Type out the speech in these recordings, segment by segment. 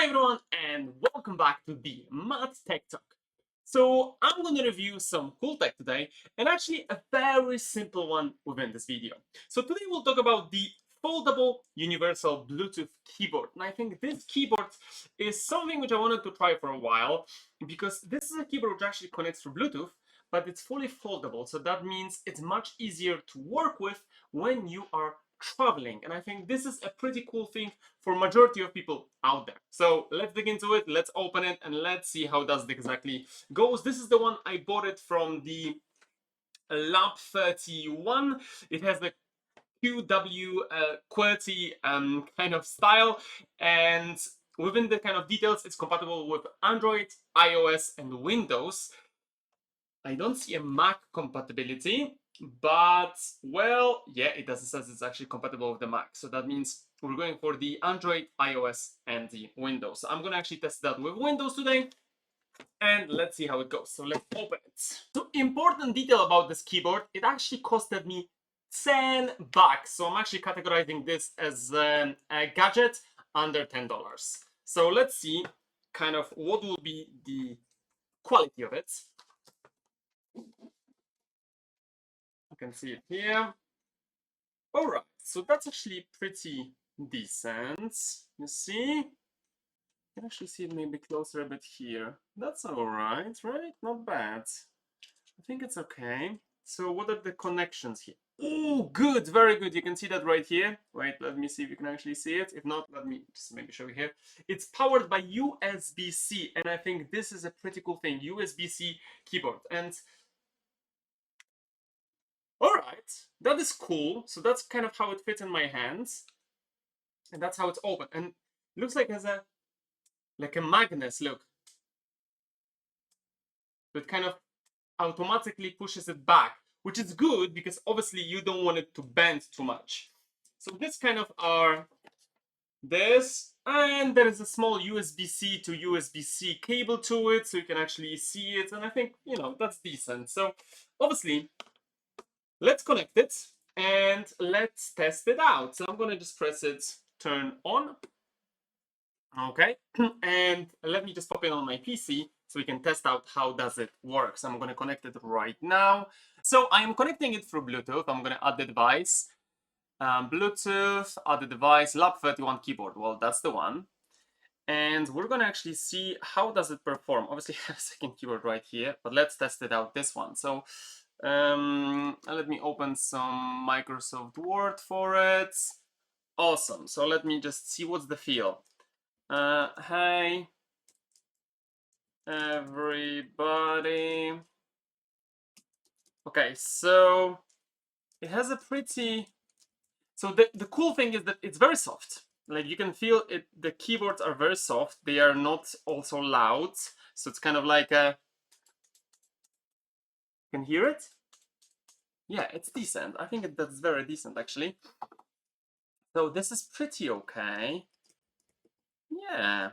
Hi everyone and welcome back to the MadTechTalk. So I'm going to review some cool tech today and actually a very simple one within this video. So today we'll talk about the foldable universal Bluetooth keyboard. And I think this keyboard is something which I wanted to try for a while because this is a keyboard which actually connects through Bluetooth, but it's fully foldable. So that means it's much easier to work with when you are traveling. And I think this is a pretty cool thing for majority of people out there. So let's dig into it, let's open it, and let's see how does it exactly goes. This is the one I bought it from the LAB31. It has the QW kind of style, and within the kind of details, it's compatible with Android, iOS, and Windows. I don't see a Mac compatibility, but well, yeah, it does. It says it's actually compatible with the Mac. So that means we're going for the Android, iOS, and the Windows. So I'm going to actually test that with Windows today, and let's see how it goes. So let's open it. So important detail about this keyboard, it actually costed me $10. So I'm actually categorizing this as a gadget under $10. So let's see kind of what will be the quality of it. You can see it here. All right, so that's actually pretty decent. You see? You can actually see it maybe closer a bit here. That's all right? Not bad. I think it's okay. So what are the connections here? Oh, good, very good. You can see that right here. Wait, let me see if you can actually see it. If not, let me just maybe show you here. It's powered by USB-C, and I think this is a pretty cool thing, USB-C keyboard. And all right, that is cool. So that's kind of how it fits in my hands. And that's how it's open. And it looks like it has a magnet, look. It kind of automatically pushes it back, which is good because obviously you don't want it to bend too much. So this kind of are this, and there is a small USB-C to USB-C cable to it, so you can actually see it. And I think, you know, that's decent. So obviously, let's connect it and let's test it out. So I'm going to just press it, turn on. Okay, and let me just pop it on my PC so we can test out how does it work. So I'm going to connect it right now. So I am connecting it through Bluetooth. I'm going to add the device. Bluetooth, add the device, LAB31 keyboard. Well, that's the one. And we're going to actually see how does it perform. Obviously, I have a second keyboard right here, but let's test it out, this one. So let me open some Microsoft Word for it. Awesome. So let me just see what's the feel. Hi, everybody. Okay, so it has a pretty... So the cool thing is that it's very soft. Like you can feel it, the keyboards are very soft. They are not also loud. So it's kind of like a... You can hear it? Yeah, it's decent. I think that's very decent, actually. So this is pretty okay. Yeah.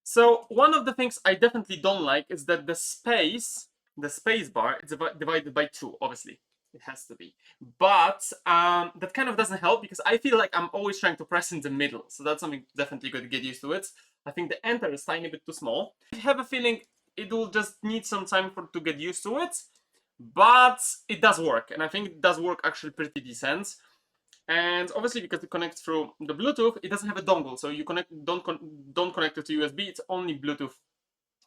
So one of the things I definitely don't like is that the space bar, is divided by 2, obviously. It has to be. But that kind of doesn't help because I feel like I'm always trying to press in the middle. So that's something definitely good to get used to it. I think the enter is tiny bit too small. I have a feeling it will just need some time to get used to it. But it does work. And I think it does work actually pretty decent. And obviously, because it connects through the Bluetooth, it doesn't have a dongle, so you don't connect it to USB. It's only Bluetooth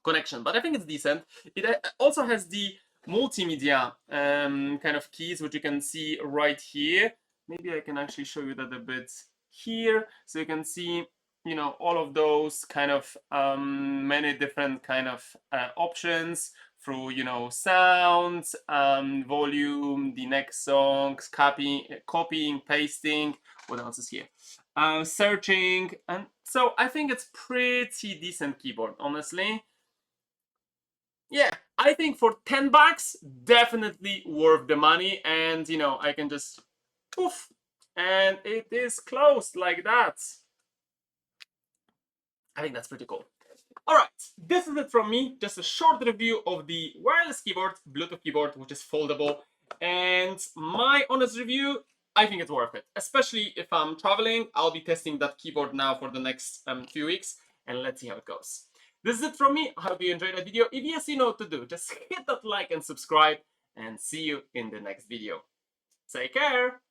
connection. But I think it's decent. It also has the multimedia kind of keys, which you can see right here. Maybe I can actually show you that a bit here, so you can see, you know, all of those kind of many different kind of options through, you know, sound, volume, the next songs, copying, pasting. What else is here? Searching, and so I think it's pretty decent keyboard, honestly. Yeah, I think for $10, definitely worth the money, and you know, I can just poof, and it is closed like that. I think that's pretty cool. All right, this is it from me. Just a short review of the wireless keyboard, Bluetooth keyboard, which is foldable. And my honest review, I think it's worth it. Especially if I'm traveling, I'll be testing that keyboard now for the next few weeks. and let's see how it goes. This is it from me. I hope you enjoyed the video. If yes, you know what to do. Just hit that like and subscribe, and see you in the next video. Take care!